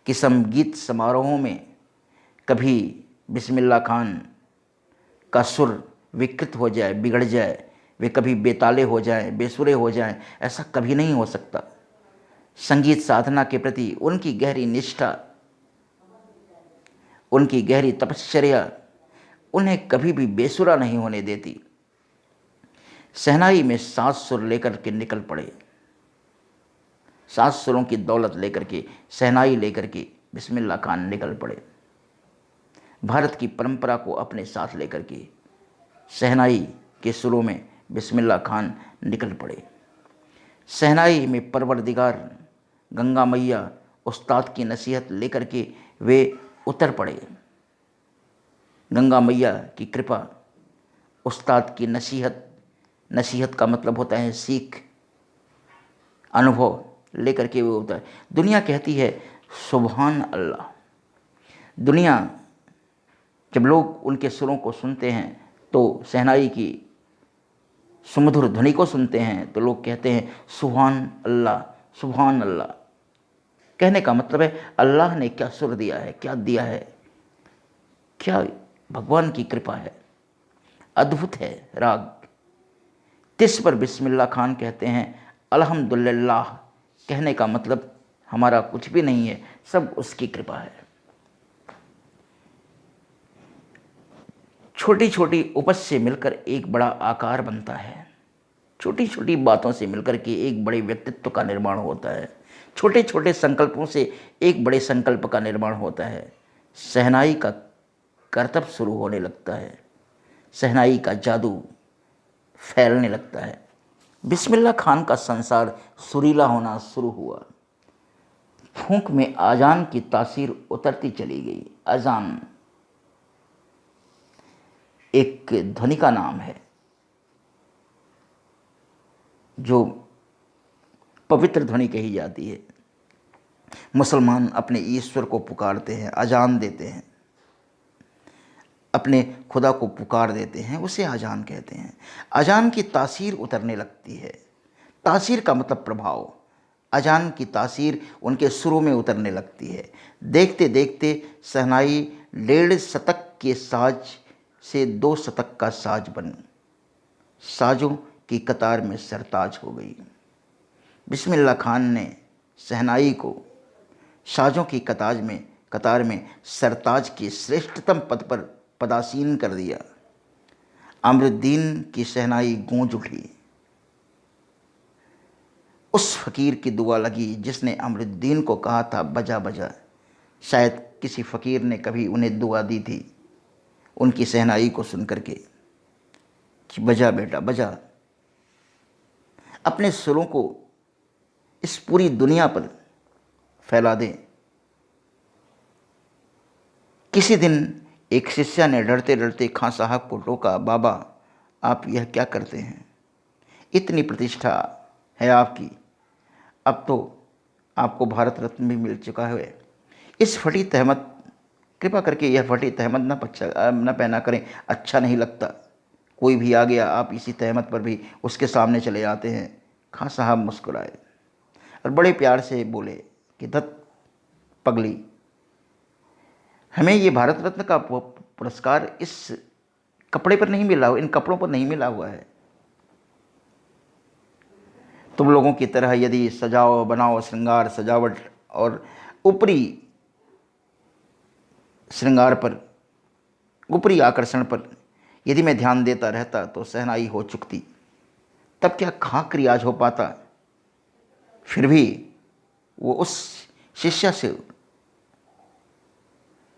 कि संगीत समारोहों में कभी बिस्मिल्लाह खान का सुर विकृत हो जाए, बिगड़ जाए, वे कभी बेताले हो जाएं, बेसुरे हो जाएं, ऐसा कभी नहीं हो सकता। संगीत साधना के प्रति उनकी गहरी निष्ठा, उनकी गहरी तपश्चर्या उन्हें कभी भी बेसुरा नहीं होने देती। शहनाई में 7 सुर लेकर के निकल पड़े, 7 सुरों की दौलत लेकर के, शहनाई लेकर के बिस्मिल्लाह खान निकल पड़े। भारत की परंपरा को अपने साथ लेकर के शहनाई के सुरों में बिस्मिल्लाह खान निकल पड़े। शहनाई में परवरदिगार गंगा मैया उस्ताद की नसीहत लेकर के वे उतर पड़े। गंगा मैया की कृपा, उस्ताद की नसीहत, नसीहत का मतलब होता है सीख, अनुभव लेकर के वो होता है। दुनिया कहती है सुभान अल्लाह। दुनिया जब लोग उनके सुरों को सुनते हैं तो शहनाई की सुमधुर ध्वनि को सुनते हैं तो लोग कहते हैं सुभान अल्लाह, सुभान अल्लाह। कहने का मतलब है अल्लाह ने क्या सुर दिया है, क्या दिया है, क्या भगवान की कृपा है, अद्भुत है राग। तिस पर बिस्मिल्लाह खान कहते हैं अल्हम्दुलिल्लाह। कहने का मतलब हमारा कुछ भी नहीं है, सब उसकी कृपा है। छोटी छोटी उपज से मिलकर एक बड़ा आकार बनता है। छोटी छोटी बातों से मिलकर के एक बड़े व्यक्तित्व का निर्माण होता है। छोटे छोटे संकल्पों से एक बड़े संकल्प का निर्माण होता है। शहनाई का करतब शुरू होने लगता है, शहनाई का जादू फैलने लगता है। बिस्मिल्लाह खान का संसार सुरीला होना शुरू हुआ। फूंक में आजान की तासीर उतरती चली गई। अजान एक ध्वनि का नाम है जो पवित्र ध्वनि कही जाती है। मुसलमान अपने ईश्वर को पुकारते हैं, अजान देते हैं, अपने खुदा को पुकार देते हैं, उसे अजान कहते हैं। अजान की तासीर उतरने लगती है। तासीर का मतलब प्रभाव। अजान की तासीर उनके सुरों में उतरने लगती है। देखते देखते शहनाई 1.5 शतक के साज से 2 शतक का साज बन साजों की कतार में सरताज हो गई। बिस्मिल्लाह खान ने शहनाई को साजों की कतार में सरताज के श्रेष्ठतम पद पर पदासीन कर दिया। अमरुद्दीन की शहनाई गूंज उठी। उस फकीर की दुआ लगी जिसने अमरुद्दीन को कहा था बजा बजा। शायद किसी फकीर ने कभी उन्हें दुआ दी थी उनकी शहनाई को सुनकर के कि बजा बेटा बजा। अपने सुरों को इस पूरी दुनिया पर फैला दे। किसी दिन एक शिष्य ने डरते डरते खां साहब को टोका, बाबा आप यह क्या करते हैं? इतनी प्रतिष्ठा है आपकी, अब तो आपको भारत रत्न भी मिल चुका है। इस फटी तहमत, कृपा करके यह फटी तहमत न पहना करें, अच्छा नहीं लगता। कोई भी आ गया आप इसी तहमत पर भी उसके सामने चले जाते हैं। खां साहब मुस्कुराए और बड़े प्यार से बोले कि धत पगली, हमें ये भारत रत्न का पुरस्कार इस कपड़े पर नहीं मिला, इन कपड़ों पर नहीं मिला हुआ है। तुम लोगों की तरह यदि सजाओ बनाओ, श्रृंगार सजावट और ऊपरी श्रृंगार पर, ऊपरी आकर्षण पर यदि मैं ध्यान देता रहता तो शहनाई हो चुकती। तब क्या खाक रियाज हो पाता? फिर भी वो उस शिष्य से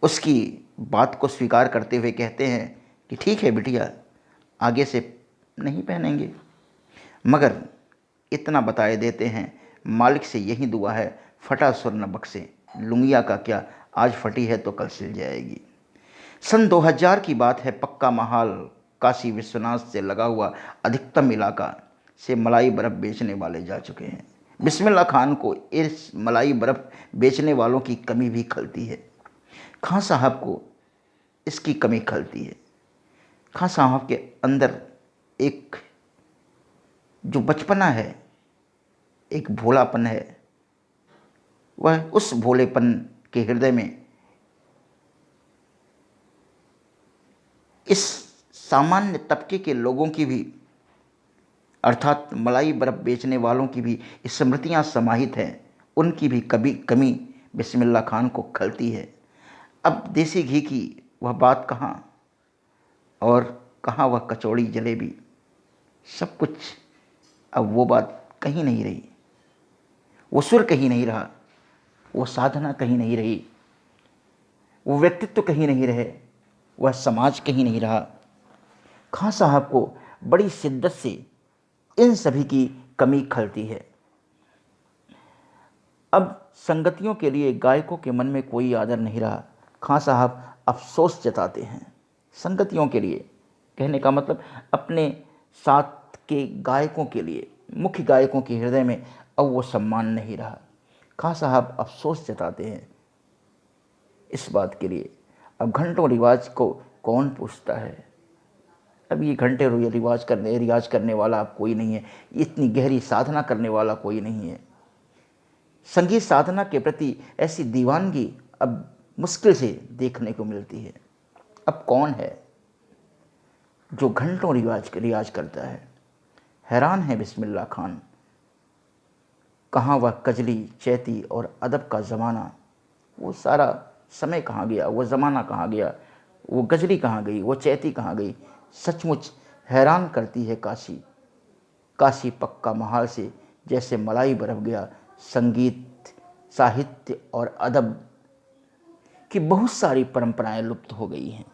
उसकी बात को स्वीकार करते हुए कहते हैं कि ठीक है बिटिया, आगे से नहीं पहनेंगे, मगर इतना बताए देते हैं मालिक से यही दुआ है फटा सुर न बख्शे। लुंगिया का क्या, आज फटी है तो कल सिल जाएगी। सन 2000 की बात है। पक्का महाल काशी विश्वनाथ से लगा हुआ अधिकतम इलाका से मलाई बर्फ़ बेचने वाले जा चुके हैं। बिस्मिल्लाह खान को इस मलाई बर्फ़ बेचने वालों की कमी भी खलती है। खां साहब को इसकी कमी खलती है। खां साहब के अंदर एक जो बचपना है, एक भोलापन है, वह उस भोलेपन के हृदय में इस सामान्य तबके के लोगों की भी, अर्थात मलाई बर्फ़ बेचने वालों की भी स्मृतियाँ समाहित हैं। उनकी भी कभी कमी बिस्मिल्लाह खान को खलती है। अब देसी घी की वह बात कहाँ, और कहाँ वह कचौड़ी जलेबी, सब कुछ अब वो बात कहीं नहीं रही। वो सुर कहीं नहीं रहा, वो साधना कहीं नहीं रही, वो व्यक्तित्व कहीं नहीं रहे, वह समाज कहीं नहीं रहा। खां साहब को बड़ी शिद्दत से इन सभी की कमी खलती है। अब संगतियों के लिए गायकों के मन में कोई आदर नहीं रहा। खां साहब अफसोस जताते हैं संगतियों के लिए। कहने का मतलब अपने साथ के गायकों के लिए, मुख्य गायकों के हृदय में अब वो सम्मान नहीं रहा। खां साहब अफसोस जताते हैं इस बात के लिए। अब घंटों रिवाज को कौन पूछता है? अब ये घंटे रियाज करने वाला अब कोई नहीं है, इतनी गहरी साधना करने वाला कोई नहीं है। संगीत साधना के प्रति ऐसी दीवानगी अब मुश्किल से देखने को मिलती है। अब कौन है जो घंटों रियाज करता है? हैरान है बिस्मिल्लाह खान, कहाँ वह कजली, चैती और अदब का ज़माना, वो सारा समय कहाँ गया, वो ज़माना कहाँ गया, वो गजली कहाँ गई, वो चैती कहाँ गई? सचमुच हैरान करती है काशी। काशी पक्का महाल से जैसे मलाई बरफ गया। संगीत, साहित्य और अदब की बहुत सारी परंपराएं लुप्त हो गई हैं।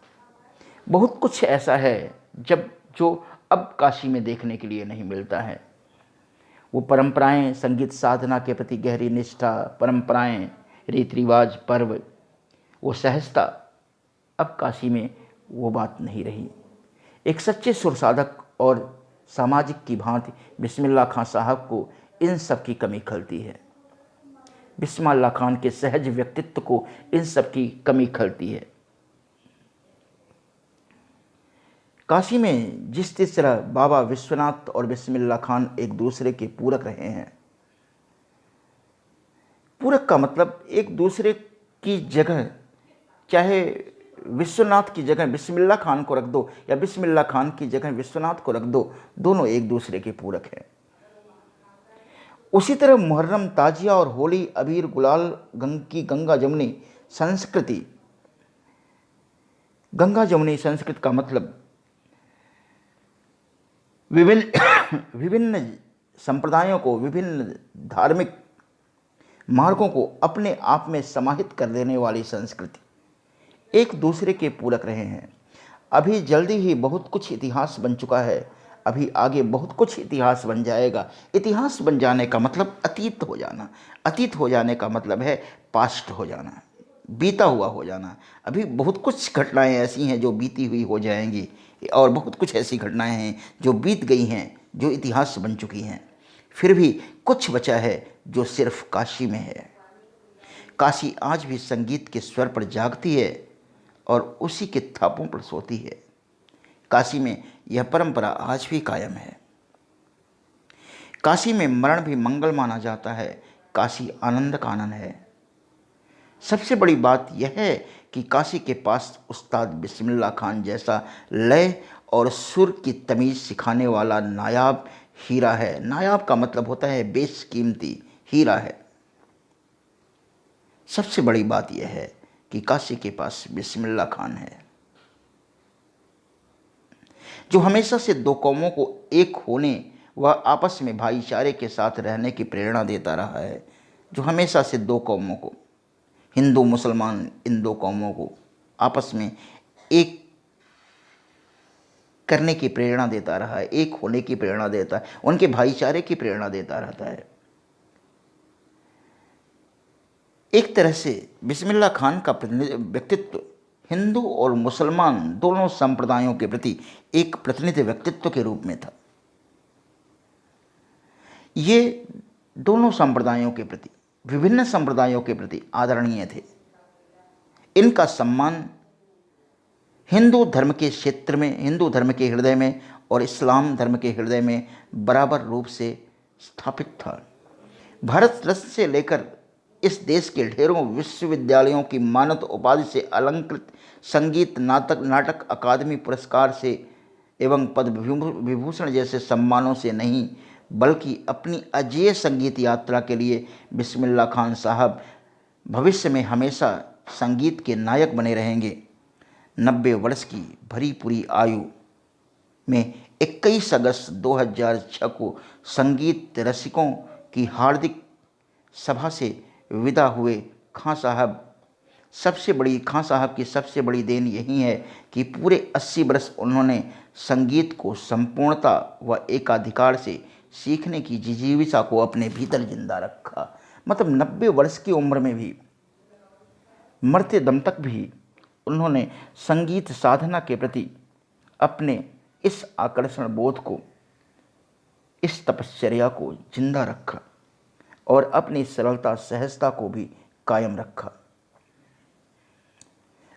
बहुत कुछ ऐसा है जो अब काशी में देखने के लिए नहीं मिलता है। वो परंपराएं, संगीत साधना के प्रति गहरी निष्ठा, परंपराएं, रीति रिवाज, पर्व, वो सहजता, अब काशी में वो बात नहीं रही। एक सच्चे सुर साधक और सामाजिक की भांति बिस्मिल्लाह खां साहब को इन सब की कमी खलती है। बिस्मिल्लाह खान के सहज व्यक्तित्व को इन सब की कमी खलती है। काशी में जिस तरह बाबा विश्वनाथ और बिस्मिल्लाह खान एक दूसरे के पूरक रहे हैं, पूरक का मतलब एक दूसरे की जगह, चाहे विश्वनाथ की जगह बिस्मिल्लाह खान को रख दो या बिस्मिल्लाह खान की जगह विश्वनाथ को रख दो, दोनों एक दूसरे के पूरक हैं। उसी तरह मुहर्रम, ताजिया और होली, अबीर, गुलाल की गंगा जमुनी संस्कृति, गंगा जमुनी संस्कृति का मतलब विभिन्न संप्रदायों को, विभिन्न धार्मिक मार्गों को अपने आप में समाहित कर देने वाली संस्कृति, एक दूसरे के पूरक रहे हैं। अभी जल्दी ही बहुत कुछ इतिहास बन चुका है, अभी आगे बहुत कुछ इतिहास बन जाएगा। इतिहास बन जाने का मतलब अतीत हो जाना, अतीत हो जाने का मतलब है पास्ट हो जाना, बीता हुआ हो जाना। अभी बहुत कुछ घटनाएं ऐसी हैं जो बीती हुई हो जाएंगी, और बहुत कुछ ऐसी घटनाएं हैं जो बीत गई हैं, जो इतिहास बन चुकी हैं। फिर भी कुछ बचा है जो सिर्फ काशी में है। काशी आज भी संगीत के स्वर पर जागती है और उसी के थापों पर सोती है। काशी में यह परंपरा आज भी कायम है। काशी में मरण भी मंगल माना जाता है। काशी आनंद का आनंद है। सबसे बड़ी बात यह है कि काशी के पास उस्ताद बिस्मिल्लाह खान जैसा लय और सुर की तमीज़ सिखाने वाला नायाब हीरा है। नायाब का मतलब होता है बेशकीमती, हीरा है। सबसे बड़ी बात यह है कि काशी के पास बिस्मिल्लाह खान है, जो हमेशा से दो कौमों को एक होने व आपस में भाईचारे के साथ रहने की प्रेरणा देता रहा है। जो हमेशा से दो कौमों को, हिंदू मुसलमान, इन दो कौमों को आपस में एक करने की प्रेरणा देता रहा है, एक होने की प्रेरणा देता है, उनके भाईचारे की प्रेरणा देता रहता है। एक तरह से बिस्मिल्लाह खान का व्यक्तित्व हिंदू और मुसलमान दोनों संप्रदायों के प्रति एक प्रतिनिधि व्यक्तित्व के रूप में था। ये दोनों संप्रदायों के प्रति, विभिन्न संप्रदायों के प्रति आदरणीय थे। इनका सम्मान हिंदू धर्म के क्षेत्र में, हिंदू धर्म के हृदय में और इस्लाम धर्म के हृदय में बराबर रूप से स्थापित था। भारत रत्न से लेकर इस देश के ढेरों विश्वविद्यालयों की मानद उपाधि से अलंकृत, संगीत, नाटक अकादमी पुरस्कार से एवं पद्म विभूषण जैसे सम्मानों से नहीं, बल्कि अपनी अजेय संगीत यात्रा के लिए बिस्मिल्लाह खान साहब भविष्य में हमेशा संगीत के नायक बने रहेंगे। 90 वर्ष की भरी पूरी आयु में 21 अगस्त 2006 को संगीत रसिकों की हार्दिक सभा से विदा हुए खां साहब की सबसे बड़ी देन यही है कि पूरे 80 वर्ष उन्होंने संगीत को संपूर्णता व एकाधिकार से सीखने की जिजीविसा को अपने भीतर जिंदा रखा। मतलब 90 वर्ष की उम्र में भी, मरते दम तक भी उन्होंने संगीत साधना के प्रति अपने इस आकर्षण बोध को, इस तपश्चर्या को जिंदा रखा और अपनी सरलता, सहजता को भी कायम रखा।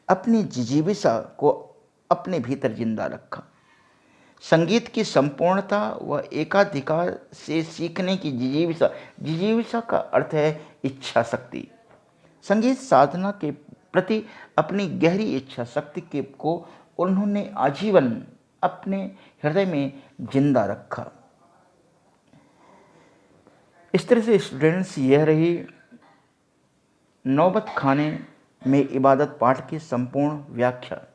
अपनी जिजीविसा को अपने भीतर जिंदा रखा। संगीत की संपूर्णता व एकाधिकार से सीखने की जिजीविषा। जिजीविषा का अर्थ है इच्छा शक्ति। संगीत साधना के प्रति अपनी गहरी इच्छा शक्ति के को उन्होंने आजीवन अपने हृदय में जिंदा रखा। इस तरह से स्टूडेंट्स, यह रही नौबत खाने में इबादत पाठ की संपूर्ण व्याख्या।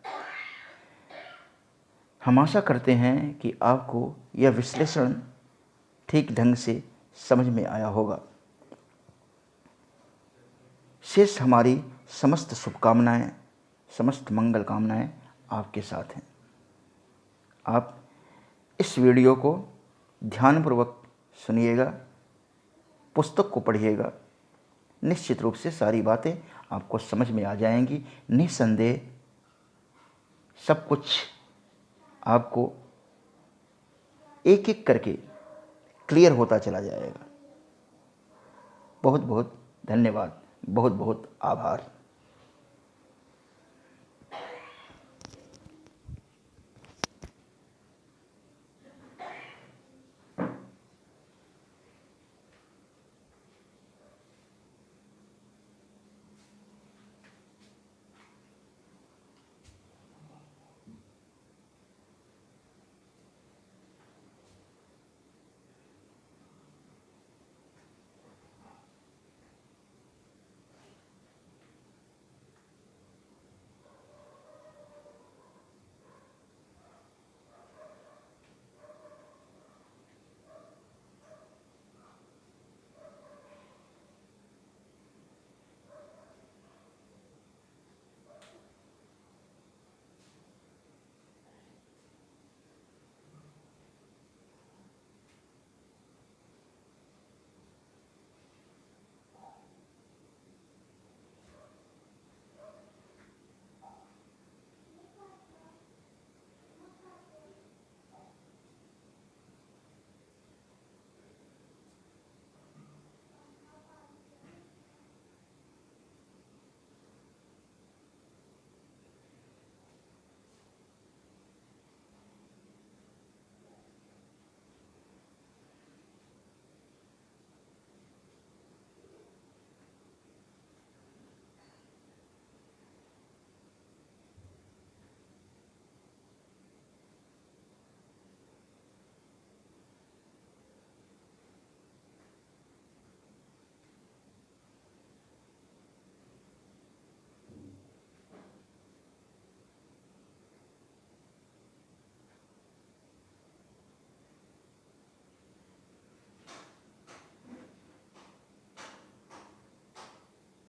हम आशा करते हैं कि आपको यह विश्लेषण ठीक ढंग से समझ में आया होगा। शेष हमारी समस्त शुभकामनाएं, समस्त मंगल कामनाएं आपके साथ हैं। आप इस वीडियो को ध्यानपूर्वक सुनिएगा, पुस्तक को पढ़िएगा। निश्चित रूप से सारी बातें आपको समझ में आ जाएंगी। निस्संदेह सब कुछ आपको एक एक करके क्लियर होता चला जाएगा। बहुत बहुत धन्यवाद, बहुत बहुत आभार।